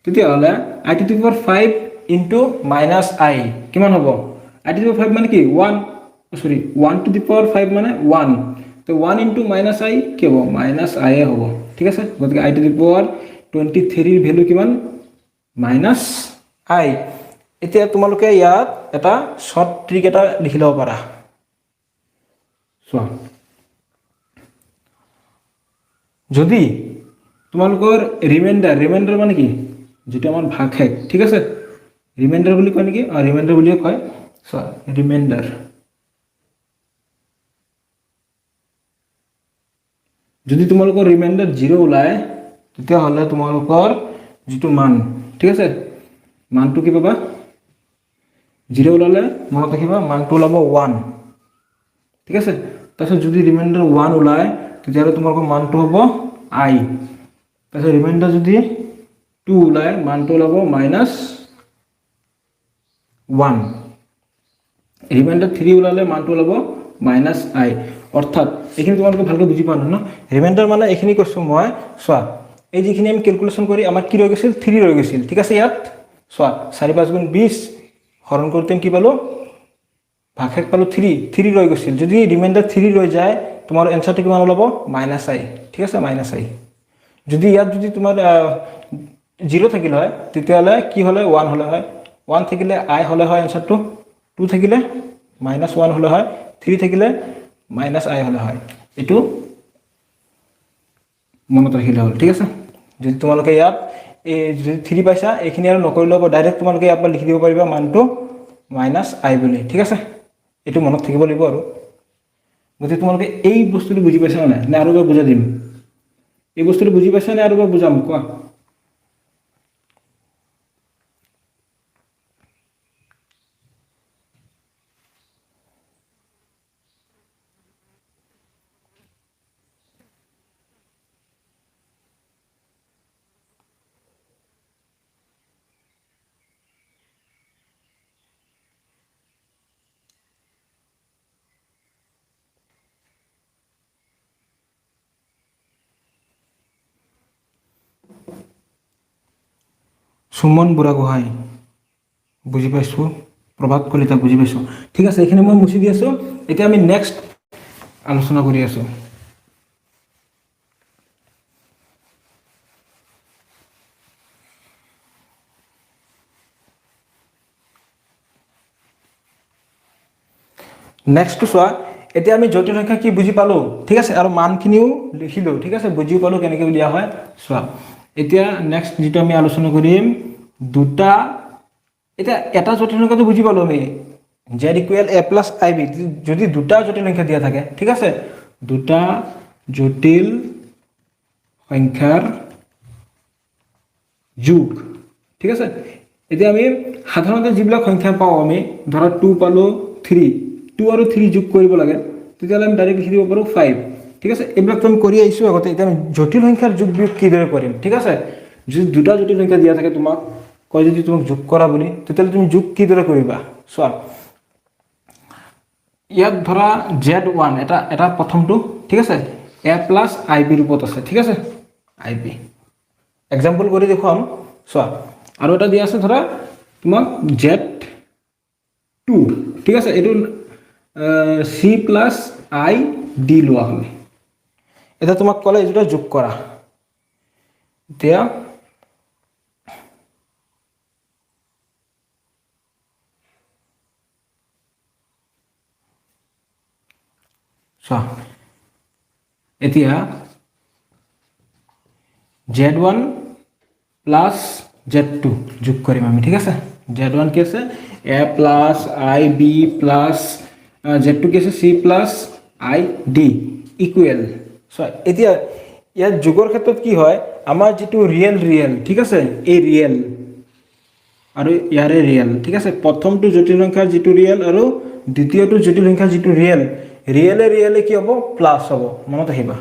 তেতিয়া হলে i to the power 5 into minus i কিমান হ'ব আই টু দি পাৱাৰ 5 মানে কি 1 টু দি পাৱাৰ 5 মানে 1 তো 1 ইনটু মাইনাস আই কি হ'ব মাইনাস আই হ'ব ঠিক আছে গতিকে আই টু দি পাৱাৰ 23 এর ভ্যালু কিমান মাইনাস আই এতিয়া তোমালোকে ইয়াত এটা শর্ট ট্রিক এটা লিখি লব পাৰা চোৱা যদি তোমালোকৰ ৰিমাইন্ডাৰ মানে কি যেটা আমাৰ ভাগশেষ ঠিক আছে ৰিমাইন্ডাৰ বুলি কয় নেকি ৰিমাইন্ডাৰ বুলি কয় চোৱা ৰিমাইন্ডাৰ যদি তোমালোকৰ ৰিমাইন্ডাৰ 0 ওলায় তেতিয়া হলে তোমালোকৰ যেটো মান ঠিক আছে মানটো কি পাবা 0 ওলালে মনত ৰাখিবা মানটো ওলাব 1 ঠিক আছে তাৰপিছত যদি ৰিমাইন্ডাৰ 1 ওলায় তেতিয়া হলে তোমালোকৰ মানটো হ'ব i তাৰপিছত ৰিমাইন্ডাৰ যদি 2 ওলায় মানটো ওলাব -1 ৰিমাইন্ডাৰ 3 ওলালে মানটো ওলাব -i অৰ্থাৎ এইখিনি তোমালোকে ভালকৈ বুজি পালা ন ৰিমাইন্ডাৰ মানে এইখিনি কৈছো মই চোৱা এই যিখিনি আমি ক্যালকুলেশন কৰি আমাৰ কি ৰৈ গৈছিল 3 ৰৈ গৈছিল ঠিক আছে ইয়াত চোৱা 4 5 গুণ 20 হৰণ কৰোতে কি পালো ভাগশেষ পালো 3 ৰৈ গৈছিল যদি ৰিমাইন্ডাৰ 3 ৰৈ যায় তোমাৰ এনসাৰটো কিমান ওলাব -i ঠিক আছে -i যদি ইয়াত যদি তোমাৰ 0 থাকিল হয় তেতিয়ালে কি হলে 1 হলে হয় 1 থাকিলে i হলে হয় এনসারটো 2 থাকিলে -1 হলে হয় 3 থাকিলে -i হলে হয় এটো মনত ৰাখিলে হ'ল ঠিক আছে যদি তোমালোকে ইয়াত এই যদি 3 পাইছা এইখিনি আৰু নকৰিলে ডাইৰেক্ট তোমালোকে ইয়াত লিখি দিব পাৰিবা মানটো -i বুলি ঠিক আছে এটো মনত থাকিব লাগিব আৰু গতি তোমালোকে এই বস্তুটো বুজি পাইছা না আৰু এবাৰ বুজাই দিম এই বস্তুটো বুজি পাইছা না আৰু এবাৰ বুজাম কোৱা সুমন বুঢ়াগোহাঁই বুজি পাইছোঁ, প্ৰভাত কলিতা বুজি পাইছোঁ। ঠিক আছে, এইখিনি মই মুছি দি আছোঁ। এতিয়া আমি নেক্সট আলোচনা কৰি আছোঁ। নেক্সটটো চোৱা, এতিয়া আমি জটিল সংখ্যা কি বুজি পালোঁ, ঠিক আছে, আৰু মানখিনিও লিখিলোঁ, ঠিক আছে, বুজিও পালোঁ কেনেকৈ উলিওৱা হয়। চোৱা, এতিয়া নেক্সট যিটো আমি আলোচনা কৰিম, দুটা, এতিয়া এটা জটিল সংখ্যাটো বুজি পালোঁ আমি, Z equal A plus I B, যদি দুটা জটিল সংখ্যা দিয়া থাকে, ঠিক আছে, দুটা জটিল সংখ্যাৰ যোগ, ঠিক আছে। এতিয়া আমি সাধাৰণতে যিবিলাক সংখ্যা পাওঁ, আমি ধৰা 2 পালোঁ, 3, 2 আৰু 3 যোগ কৰিব লাগে, তেতিয়াহ'লে আমি ডাইৰেক্ট লিখি দিব পাৰোঁ 5, ঠিক আছে। এইবিলাকতো আমি কৰি আহিছোঁ আগতে। এতিয়া আমি জটিল সংখ্যাৰ যোগ বিয়োগ কিদৰে কৰিম, ঠিক আছে। যদি দুটা জটিল সংখ্যা দিয়া থাকে, তোমাক কয় যদি তোমাক যোগ কৰা বুলি, তেতিয়াহ'লে তুমি যোগ কিদৰে কৰিবা চোৱা। ইয়াত ধৰা Z1 এটা প্ৰথমটো, ঠিক আছে, এ প্লাছ আই বি ৰূপত আছে, ঠিক আছে, আই বি এক্সাম্পল কৰি দেখুৱাম চোৱা। আৰু এটা দিয়া আছে ধৰা তোমাক Z2, ঠিক আছে, এইটো চি প্লাছ আই ডি লোৱা হয়। এতিয়া তোমাক ক'লে এই দুটা যোগ কৰা, এতিয়া চোৱা, এতিয়া Z1 প্লাছ Z2 যোগ কৰিম আমি, ঠিক আছে। Z1 কি আছে, A plus I B plus Z2 কি আছে, চি প্লাছ আই ডি ইকুৱেল। চোৱা, এতিয়া ইয়াত যোগৰ ক্ষেত্ৰত কি হয়, আমাৰ যিটো ৰিয়েল, ঠিক আছে, এই ৰিয়েল আৰু ইয়াৰে ৰিয়েল, ঠিক আছে। প্ৰথমটো জটিল সংখ্যাৰ যিটো ৰিয়েল আৰু দ্বিতীয়টো জটিল সংখ্যাৰ যিটো ৰিয়েলে কি হ'ব, প্লাছ হ'ব, মনত আহিবা,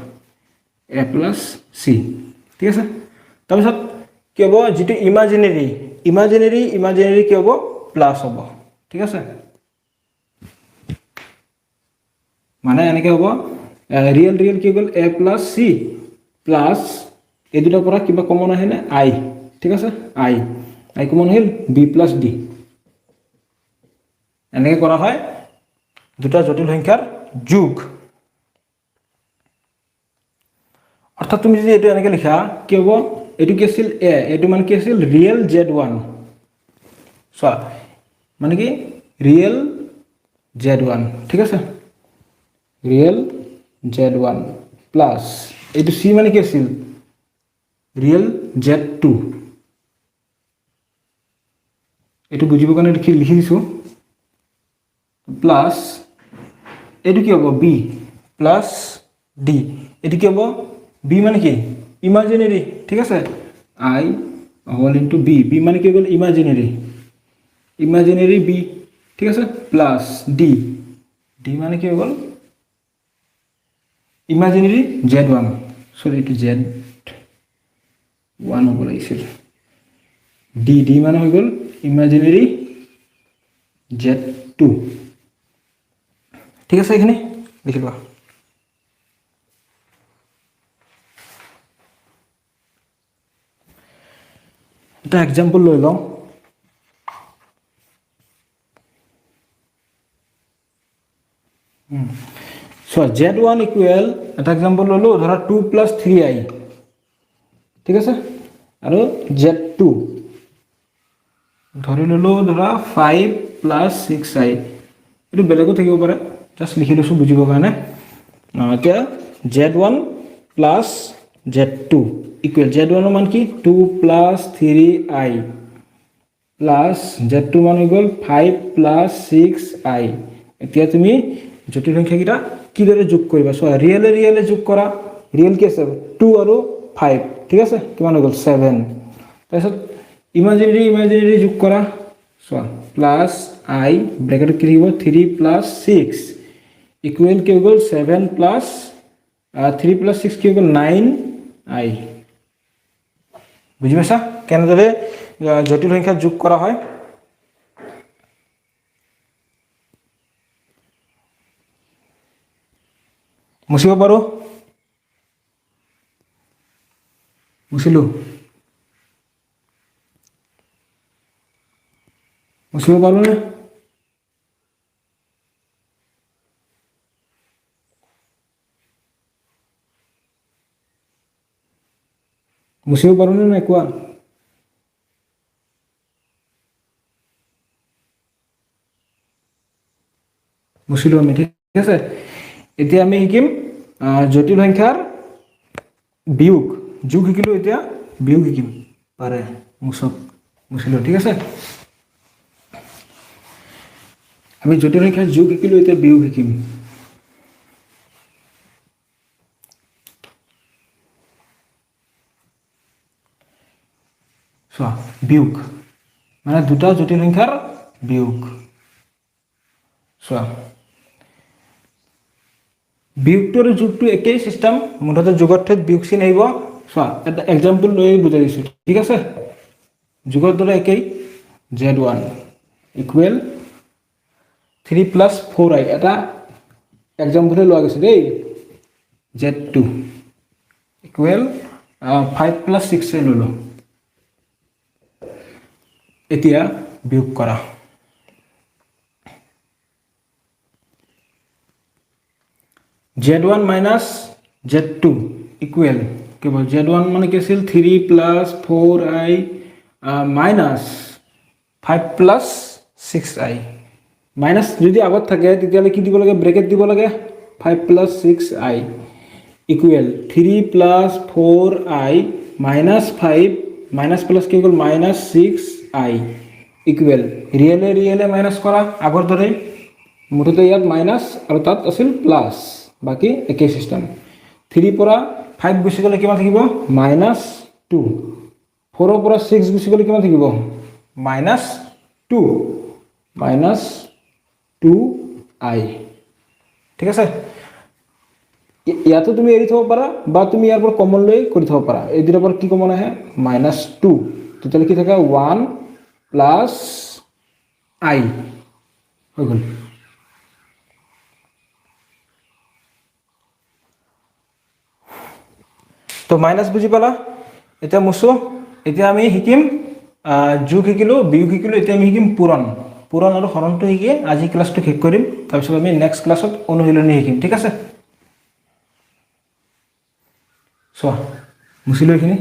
এ প্লাছ চি, ঠিক আছে। তাৰপিছত কি হ'ব, যিটো ইমাজিনেৰী কি হ'ব, প্লাছ হ'ব, ঠিক আছে। মানে এনেকৈ হ'ব, ৰিয়েল কি গ'ল, এ প্লাছ চি প্লাছ এই দুটাৰ পৰা কিবা কমন আহিলে আই, ঠিক আছে, আই কমন আহিল, বি প্লাছ ডি। এনেকৈ কৰা হয় দুটা জটিল সংখ্যাৰ যোগ। অৰ্থাৎ তুমি যদি এইটো এনেকৈ লিখা, কি হ'ব, এইটো কি আছিল এ, এইটো মানে কি আছিল ৰিয়েল Z1, চোৱা, মানে কি ৰিয়েল Z1, ঠিক আছে, ৰিয়েল Z1 প্লাছ এইটো চি মানে কি আছিল ৰিয়েল Z2, এইটো বুজিবৰ কাৰণে লিখি দিছোঁ, প্লাছ এইটো কি হ'ব, বি প্লাছ ডি, এইটো কি হ'ব, বি মানে কি ইমাজিনেৰী, ঠিক আছে, আই হোল ইনটু বি মানে কি হৈ গ'ল, ইমাজিনেৰী বি, ঠিক আছে, প্লাছ ডি মানে কি হৈ গ'ল, ইমাজিনেৰী Z1, সৰি এইটো Z1 হ'ব লাগিছিল, ডি মানে হৈ গ'ল ইমাজিনেৰী Z2, ঠিক আছে। এইখিনি লিখি লোৱা। এটা এক্সাম্পল লৈ লওঁ, চোৱা, Z1 ইকুৱেল, এটা এক্সাম্পল ল'লোঁ, ধৰা 2 প্লাছ 3i, ঠিক আছে, আৰু Z2 ধৰি ল'লোঁ ধৰা 5 প্লাছ 6i, এইটো বেলেগো থাকিব পাৰে, জাষ্ট লিখি লৈছোঁ বুজিবৰ কাৰণে। এতিয়া Z1 প্লাছ Z2 ইকুৱেল, Z1ৰ মান কি 2 প্লাছ 3i প্লাছ Z2 মান হৈ গ'ল 5 প্লাছ 6i। এতিয়া তুমি জটিল সংখ্যাকেইটা কিদৰে যোগ কৰিবা চোৱা, ৰিয়েলে যোগ কৰা, ৰিয়েল কি আছে 2 আৰু 5, ঠিক আছে, কিমান হৈ গ'ল 7। তাৰপিছত ইমাজিনেৰী যোগ কৰা, চোৱা, প্লাছ আই ব্ৰেকেটত কি থাকিব 3 প্লাছ 6 ইকুৱেল কি হৈ গ'ল 7 প্লাছ 3 প্লাছ 6 কি হৈ গ'ল 9i। বুজি পাইছা কেনেদৰে জটিল সংখ্যা যোগ কৰা হয়। মুছিব পাৰোঁ, মুছিলোঁ। মুছিব পাৰোঁনে? মুছিব পাৰোঁনে নাই কোৱা? মুছিলো আমি, ঠিক আছে। এতিয়া আমি শিকিম জটিল সংখ্যাৰ বিয়োগ। যোগ শিকিলোঁ, এতিয়া বিয়োগ শিকিম। পাৰে মুছিলো, ঠিক আছে। আমি জটিল সংখ্যাৰ যোগ শিকিলোঁ, এতিয়া বিয়োগ শিকিম। চোৱা, বিয়োগ মানে দুটা জটিল সংখ্যাৰ বিয়োগ। চোৱা, বিয়োগটো আৰু যোগটো একেই চিষ্টেম, মুঠতে যোগৰ ঠাইত বিয়োগ চিন আহিব। চোৱা, এটা এক্সাম্পল লৈ বুজাই দিছোঁ, ঠিক আছে। যোগৰ দৰে একেই, Z1 ইকুৱেল 3 + 4i, এটা এক্সাম্পলহে লোৱা গৈছে দেই। Z2 ইকুৱেল 5 + 6i ল'লোঁ। এতিয়া বিয়োগ কৰা। Z1 - Z2 ইকুৱেল কেৱল Z1 মানে কি আছিল 3 + 4i মাইনাছ 5 + 6i। মাইনাছ যদি আগত থাকে তেতিয়াহ'লে কি দিব লাগে? ব্ৰেকেট দিব লাগে। 5 + 6i equal 3 + 4i minus 5 minus plus কি গ'ল? -6i ইকুৱেল ৰিয়েলে মাইনাছ কৰা আগৰ দৰে। মুঠতে ইয়াত মাইনাছ আৰু তাত আছিল প্লাছ, বাকী একেই চিষ্টেম। 3 পৰা 5 গুচি গ'লে কিমান থাকিব? -2। 4 পৰা 6 গুচি গ'লে কিমান থাকিব? -2 -2i, ঠিক আছে। ইয়াতো তুমি এৰি থ'ব পাৰা বা তুমি ইয়াৰ পৰা কমন লৈ কৰি থ'ব পাৰা। এই দুটাৰ পৰা কি কমন আহে? -2। তেতিয়াহ'লে কি থাকে? 1 + i হৈ গ'ল। তো মাইনাছ বুজি পালা? এতিয়া মুছো। এতিয়া আমি শিকিম যোগ শিকিলোঁ, বিয়োগ শিকিলোঁ, এতিয়া আমি শিকিম পূৰণ। পূৰণ আৰু হৰণটো শিকি আজি ক্লাছটো শেষ কৰিম। তাৰপিছত আমি নেক্সট ক্লাছত অনুশীলনী শিকিম, ঠিক আছে। চোৱা, মুছিলো এইখিনি।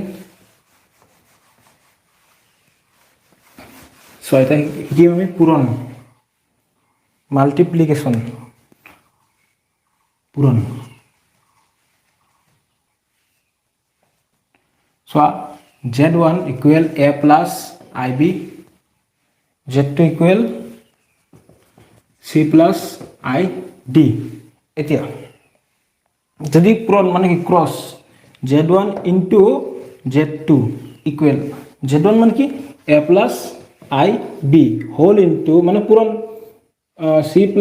চোৱা, এতিয়া শিকিম আমি পূৰণ, মাল্টিপ্লিকেশ্যন, পূৰণ। চোৱা, Z1 equal a + ib, Z2 equal c + id। এতিয়া যদি পূৰণ মানে কি? Cross Z1 * Z2 equal Z1 মানে কি? a + ib হোল ইনটু মানে পূৰণ c +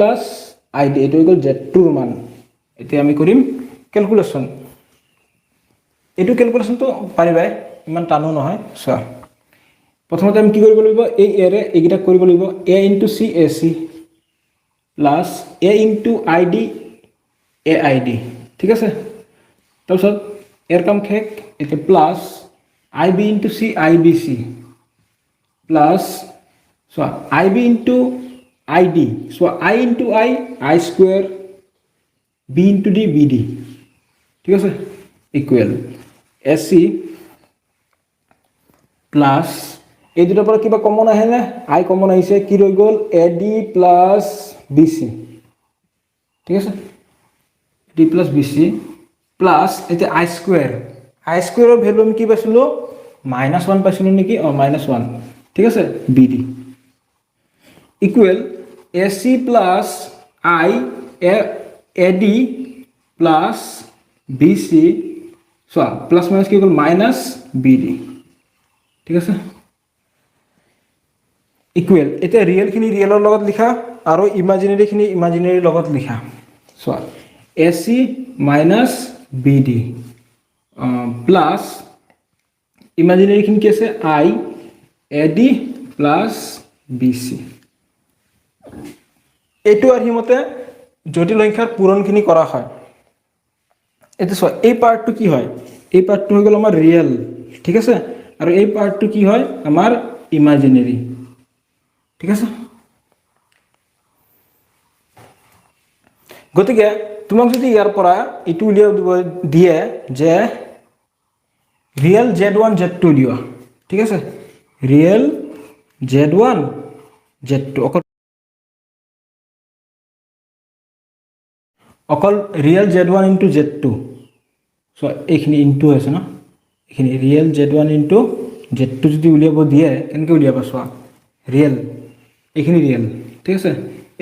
id, এইটো হৈ গ'ল Z2 ৰ মান। এতিয়া আমি কৰিম কেলকুলেশ্যন। এইটো কেলকুলেশ্যনটো পাৰিবাই, ইমান টানো নহয়। চোৱা, প্ৰথমতে আমি কি কৰিব লাগিব? এই এৰে এইকেইটা কৰিব লাগিব। a * c ac plus a * id aid, ঠিক আছে। তাৰপিছত ইয়াৰ কাম শেষ। এতিয়া plus ib * c ibc plus চোৱা ib * id, চোৱা i * i square, b * d bd, ঠিক আছে, ইকুৱেল ac প্লাছ এই দুটাৰ পৰা কিবা কমন আহেনে? i কমন আহিছে, কি ৰৈ গ'ল? ad + bc, ঠিক আছে, d + bc প্লাছ এতিয়া i স্কুৱেৰ। i স্কুৱেৰৰ ভেলু আমি কি পাইছিলোঁ? -1 পাইছিলোঁ নেকি? -1, ঠিক আছে, bd equal ac plus i ad plus bc, চোৱা প্লাছ মাইনাছ কি গ'ল? -bd, ঠিক আছে, ইকুৱেল। এতিয়া ৰিয়েলখিনি ৰিয়েলৰ লগত লিখা আৰু ইমাজিনেৰীখিনি ইমাজিনেৰীৰ লগত লিখা। চোৱা, ac - bd প্লাছ ইমাজিনেৰীখিনি কি আছে? i ad plus bc। এইটো আৰ্হিমতে জটিল সংখ্যাৰ পূৰণখিনি কৰা হয়। এতিয়া চোৱা, এই পাৰ্টটো কি হয়? এই পাৰ্টটো হৈ গ'ল আমাৰ ৰিয়েল, ঠিক আছে, আৰু এই পাৰ্টটো কি হয়? আমাৰ ইমাজিনেৰী। ঠিক আছে গতিকে তোমাক যদি ইয়াৰ পৰা এইটো উলিয়াই দিব দিয়ে যে ৰিয়েল z1 z2 উলিওৱা ঠিক আছে ৰিয়েল z1 z2 অকল real z1 into z2 so এইখিনি ইনটু আছে না এইখিনি ৰিয়েল z1 ইনটু z2 যদি উলিয়াব দিয়ে কেনেকৈ উলিয়াবা চোৱা ৰিয়েল এইখিনি ৰিয়েল ঠিক আছে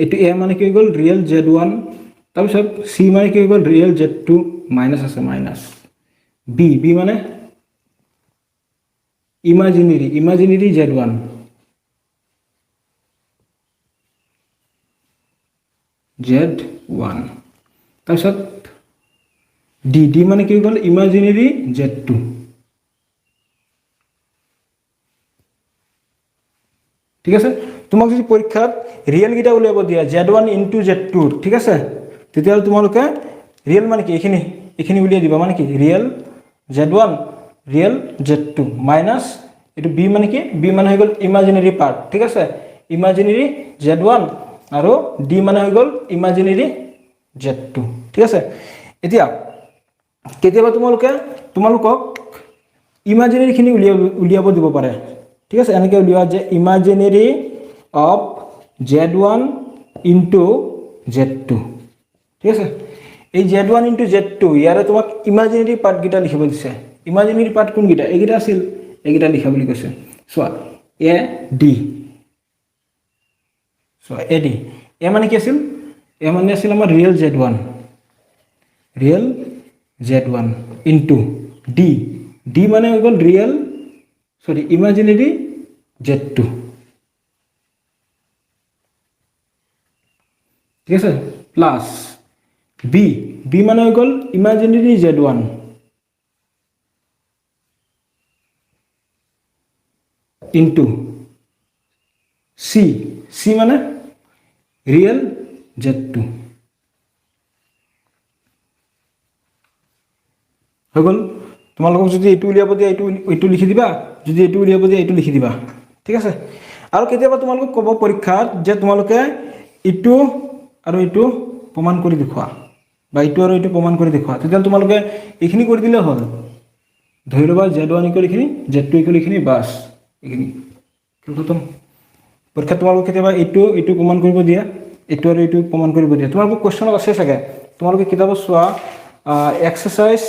এইটো a মানে কি হৈ গ'ল ৰিয়েল z1 তাৰপিছত c মানে কি হৈ গ'ল ৰিয়েল z2 মাইনাস আছে মাইনাস b মানে imaginary z1 z1 তাৰপিছত d মানে কি হৈ গ'ল imaginary z2 ঠিক আছে তোমাক যদি পৰীক্ষাত ৰিয়েল গিটা উলিয়াব দিয়া z1 ইনটু z2 ঠিক আছে তেতিয়াহ'লে তোমালোকে ৰিয়েল মানে কি এইখিনি উলিয়াই দিবা মানে কি real z1 real z2 minus এটো b মানে কি b মানে হৈ গ'ল ইমাজিনাৰি পাৰ্ট ঠিক আছে ইমাজিনাৰি z1 আৰু d মানে হৈ গ'ল ইমাজিনাৰি z2 ঠিক আছে এতিয়া কেতিয়াবা তোমালোকক ইমাজিনাৰি খিনি উলিয়াব দিব পাৰে ঠিক আছে এনেকৈ উলিওৱা যে ইমাজিনাৰি অফ z1 ইনটু z2 ঠিক আছে এই z1 ইনটু z2 ইয়াৰে তোমাক ইমাজিনাৰি পাৰ্ট গিটা লিখিব দিছে ইমাজিনাৰি পাৰ্ট কোন গিটা এইগিটা আছিল এইগিটা লিখা বুলি কৈছে চোৱা a d চোৱা a d a মানে কি আছিল a মানে আছিল আমাৰ ৰিয়েল z1 ইনটু d মানে হৈ গ'ল ৰিয়েল ইমাজিনাৰি z2 ঠিক আছে প্লাস b মানে হৈ গ'ল ইমাজিনাৰি z1 ইনটু c মানে ৰিয়েল z2 হৈ গ'ল তোমালোকক যদি এইটো উলিয়াব দিয়ে এইটো লিখি দিবা যদি এইটো উলিয়াব দিয়ে এইটো লিখি দিবা ঠিক আছে আৰু কেতিয়াবা তোমালোকক ক'ব পৰীক্ষাত যে তোমালোকে এইটো আৰু এইটো প্ৰমাণ কৰি দেখুৱা বা এইটো আৰু এইটো প্ৰমাণ কৰি দেখুৱা তেতিয়া তোমালোকে এইখিনি কৰি দিলে হ'ল ধৰি লবা z1 ইকুৱেল এইখিনি z2 ইকুৱেল এইখিনি বাস এইখিনি খতম পৰীক্ষাত তোমালোকক কেতিয়াবা এইটো প্ৰমাণ কৰিব দিয়া এইটো আৰু এইটো প্ৰমাণ কৰিব দিয়া তোমালোকক কোৱেশ্চন আছে চাগে তোমালোকে কিতাপত চোৱা এক্সাৰসাইজ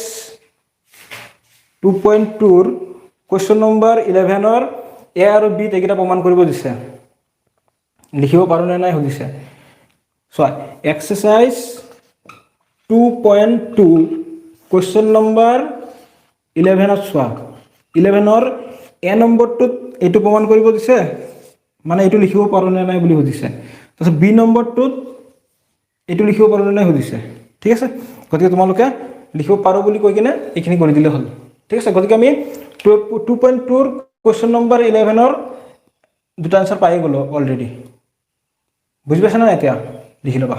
2.2 ৰ কোৱেশ্চন নম্বৰ 11 ৰ a আৰু b এইকেইটা প্ৰমাণ কৰিব দিছে লিখিব পাৰো নে নাই সুধিছে চোৱা এক্সাৰসাইজ 2.2 কোৱেশ্চন নম্বৰ 11 ত চোৱা 11 ৰ a নম্বৰটোত এইটো প্ৰমাণ কৰিব দিছে মানে এইটো লিখিব পাৰো নে নাই বুলি সুধিছে তাৰপিছত b নম্বৰটোত এইটো লিখিব পাৰো নে নাই সুধিছে ঠিক আছে গতিকে তোমালোকে লিখিব পাৰো বুলি কৈ কিনে এইখিনি কৰি দিলে হ'ল ঠিক আছে গতিকে আমি 2.2 ৰ কোৱেশ্চন নম্বৰ 11 ৰ দুটা আনসাৰ পাই গলো অলৰেডি বুজি পাইছা না এতিয়া লিখি লবা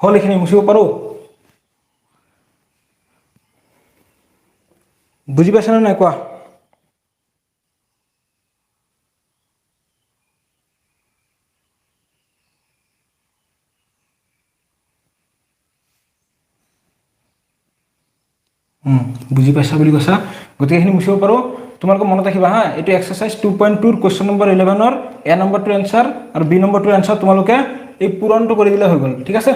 হল এইখিনি মুছিব পাৰো বুজি পাইছা না নাই কোৱা বুজি পাইছা বুলি কৈছা গতিকেখিনি মুছিব পাৰো তোমালোকে মনত ৰাখিবা হা এটো এক্সাৰসাইজ 2.2 ৰ কোৱেশ্চন নম্বৰ 11 ৰ a নম্বৰটোৰ আনসাৰ আৰু b নম্বৰটোৰ আনসাৰ তোমালোকে এই পূৰণটো কৰি দিলে হৈ গল ঠিক আছে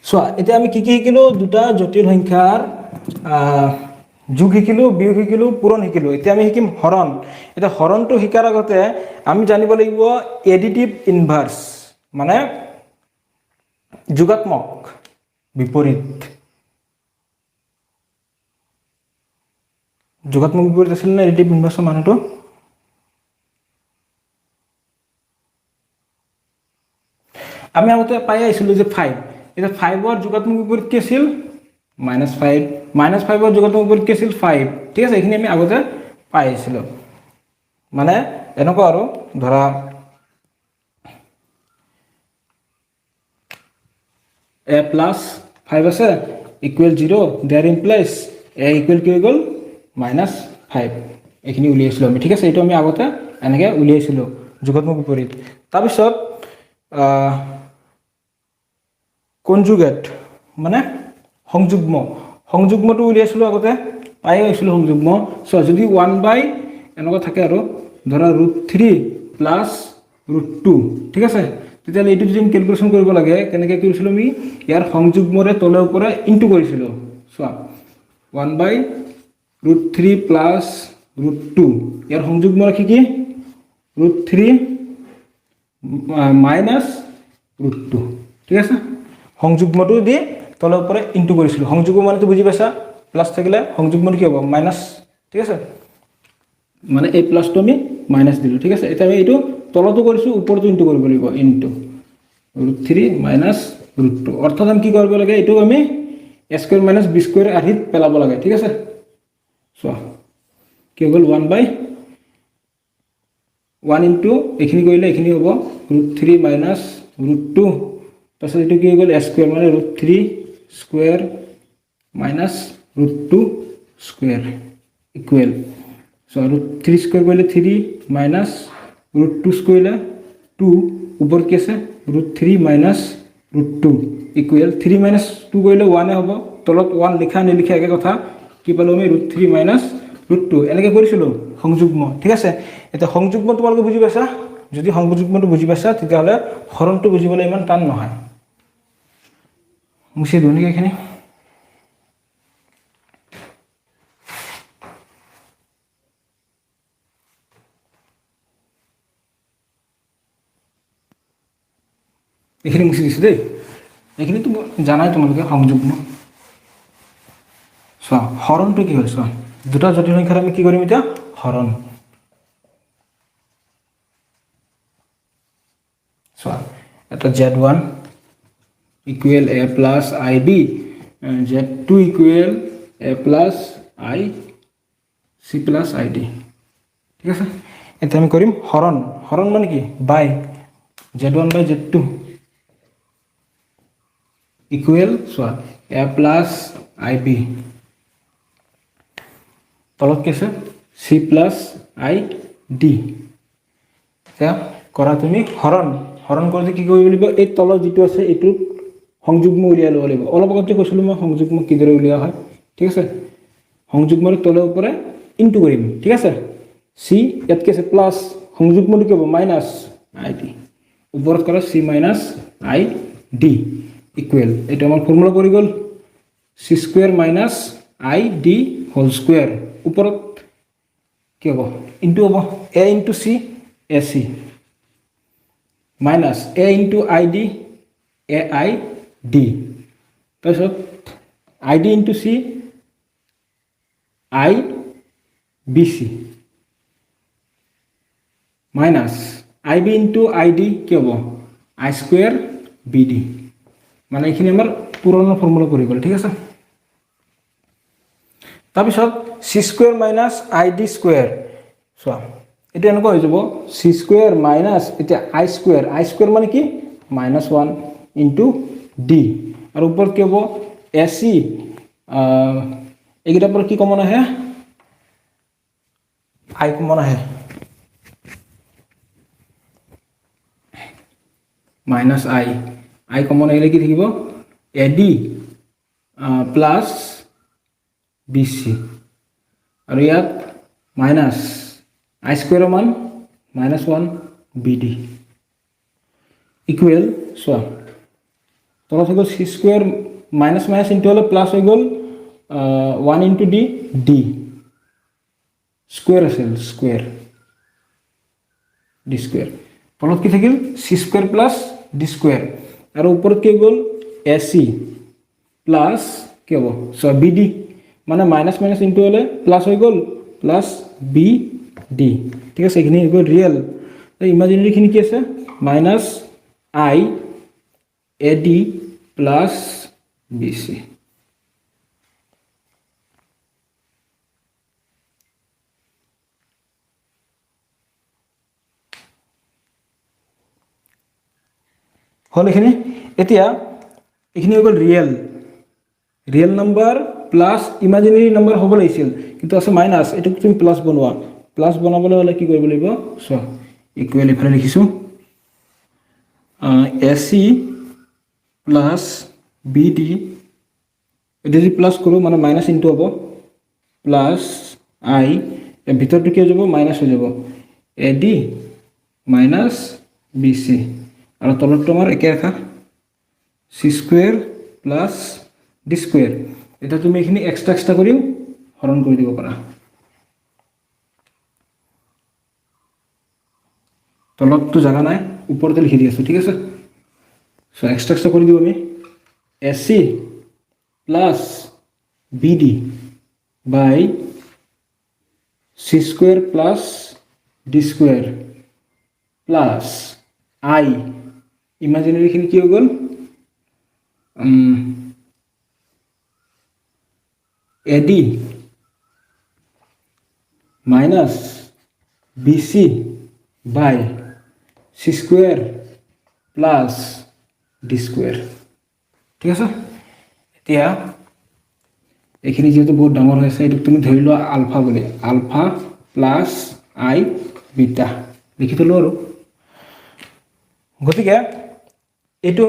সো এতিয়া আমি কি শিকিলো দুটা জটিল সংখ্যাৰ যোগ শিকিলো বিয়োগ শিকিলো পূৰণ শিকিলো এতিয়া আমি শিকিম হৰণ এটা হৰণটো শিকাৰ আগতে আমি জানিব লাগিব এডিটিভ ইনভাৰ্স মানে যোগাত্মক বিপৰীত আছিল না এডিটিভ ইনভাৰ্সৰ মানেটো আমি আগতে পাই আইছিলো যে 5 এতিয়া 5ৰ যোগাত্মক বিপৰীত কি আছিল -5 -5ৰ যোগাত্মক বিপৰীত কি আছিল 5 ঠিক আছে এইখিনি আমি আগতে পাই আছিলো মানে এনেকুৱা আৰু ধৰা a plus 5 আছে equal 0 there implies a equal কি হৈ গ'ল -5 এইখিনি উলিয়াইছিলো আমি ঠিক আছে এইটো আমি আগতে এনেকৈ উলিয়াইছিলো যোগাত্মক বিপৰীত তাৰপিছত কনজুগেট মানে সংযুগ্মটো উলিয়াইছিলো আগতে পাই গৈছিলো সংযুগ্ম সো যদি 1 এনেকুৱা থাকে আৰু ধৰা √3 প্লাছ √2 ঠিক আছে তেতিয়াহ'লে এইটো যদি ক্যালকুলেশন কৰিব লাগে কেনেকৈ কৰিছিলো আমি ইয়াৰ সংযুগ্মৰে তলে ওপৰে ইনটু কৰিছিলো চোৱা 1/√3 প্লাছ √2 ইয়াৰ সংযুগ্ম ৰাখি কি √3 মাইনাছ √2 ঠিক আছে সংযুগ্মটো দি তলে ওপৰে ইনটু কৰিছিলো সংযুগ্ম মানেটো বুজি পাইছা প্লাস থাকিলে সংযুগ্মটো কি হ'ব মাইনাস ঠিক আছে মানে এই প্লাসটো আমি মাইনাস দিলো ঠিক আছে এটা আমি এইটো তলতো কৰিছো ওপৰতো ইনটু কৰিব লাগিব ইনটু √3 মাইনাস √2 অৰ্থাৎ আমি কি কৰিব লাগে এইটো আমি a square minus b square আধিত পেলাব লাগে ঠিক আছে সো কি হ'ল 1/1 ইনটু এখিনি কৰিলে এখিনি হ'ব √3 মাইনাস √2 তাছত এটো কি হ'ল a স্কয়ার মানে √3 square minus √2 square equal so √3 square কৰিলে 3 মাইনাস √2 স্কয়াৰ 2 উপৰ কি আছে √3 মাইনাস √2 ইকুয়াল 3 মাইনাস 2 কৰিলে 1 এ হ'ব তলত 1 লিখা নিলিখা একে কথা কি পালো আমি √3 মাইনাস √2 এনেকৈ কৰিছিলো সংযুগ্ম ঠিক আছে এটা সংযুগ্ম তোমালোকে বুজি পাইছা যদি সংযুগ্মটো বুজি পাইছা তেতিয়াহলে হৰণটো বুজিবলৈ ইমান টান নহয় মুছি দিও নেকি এখানে এখানে মুছি দিছো দেই এখানে তো জানাই তোমালোকে সংযুগ্ম সো হৰণটো কি হয় সো দুটা জটিল সংখ্যাৰ আমি কি কৰিম এটা হৰণ সো এটা z1 equal a plus ib z2 equal a plus I c plus id ঠিক আছে এটা আমি কৰিম হৰণ হৰণ মানে কি বাই z1 by z2 equal so a plus ib তলত কি আছে c plus I d এটা কৰা তুমি হৰণ হৰণ কৰিলে কি কৰিব লাগিব এই তলত যেটো আছে এটো সংযুগ্ম উলিয়াই লব লাগিব অলপ আগতে কৈছিলো মই সংযুগ্ম কিদৰে উলিয়া হয় ঠিক আছে সংযুগ্মৰ তলে ওপৰে ইনটু কৰিম ঠিক আছে c ইয়াত কি আছে প্লাস সংযুগ্মটো কি হ'ব মাইনাস id ওপৰত কৰা c minus I d equal এটা আমাৰ ফৰ্মুলা কৰি গল c square minus I d whole square ওপৰত কি হ'ব ইনটু হ'ব a into c ac minus a into id ai d তাৰপিছত id into c I bc minus ib into id কি হ'ব I স্কয়াৰ bd মানে এখিনি আমাৰ পুৰণা ফৰ্মুলা কৰি গল ঠিক আছে তাৰপিছত c square minus id square চোৱা এটা এনেকুৱা হৈ যাব c স্কয়াৰ মাইনাস এটা I স্কয়াৰ মানে কি -1 ইনটু d আৰু ওপৰত কি হ'ব ac এইগিটাৰ পৰা কি কমন আহে I কমন আহে -I কমন আহিলে কি থাকিব ad প্লাস bc আৰু ইয়াত মাইনাস I স্কয়াৰ মান -1 bd ইকুয়াল সো তলত হৈ গল c square minus minus into হলে প্লাস হৈ গল 1 ইনটু d স্কয়াৰ আছে স্কয়াৰ d স্কয়াৰ তলত কি থাকিল c square plus d square আৰু ওপৰত কি গল ac প্লাস কি হ'ব সো bd মানে মাইনাস মাইনাস ইনটু হলে প্লাস হৈ গল প্লাস bd ঠিক আছে এখানে গল রিয়েল ইমাজিনারি খিনি কি আছে minus I ad plus B C. হ'ল এইখিনি। এতিয়া এইখিনি হৈ গ'ল real number plus imaginary number হ'ব লাগিছিল, কিন্তু আছে মাইনাছ। এইটোক তুমি প্লাছ বনোৱা। প্লাছ বনাবলৈ হ'লে কি কৰিব লাগিব? চোৱা, ইকুৱেল ইফালে লিখিছোঁ, a c plus b d, এইটো যদি প্লাছ কৰোঁ মানে মাইনাছ ইনটু হ'ব, প্লাছ আই, ভিতৰটো কি হৈ যাব? মাইনাছ হৈ যাব, a d minus b c, আৰু তলতটো আমাৰ একে ৰেখা, c square plus d square. এতিয়া তুমি এইখিনি এক্সট্ৰা কৰিও হৰণ কৰি দিব পাৰা। তলতটো জাগা নাই, ওপৰতে লিখি দি আছোঁ, ঠিক আছে? চ' এক্সট্ৰা কৰি দিওঁ আমি, a c plus b d by c square plus d square plus i, ইমাজিনেৰীখিনি কি হৈ গ'ল? A d minus b c by c square plus d square, ঠিক আছে? এতিয়া এইখিনি যিহেতু বহুত ডাঙৰ হৈ আছে, এইটোক তুমি ধৰি লোৱা আলফা বুলি, আলফা প্লাছ আই বিটা লিখি থলোঁ আৰু। গতিকে এইটো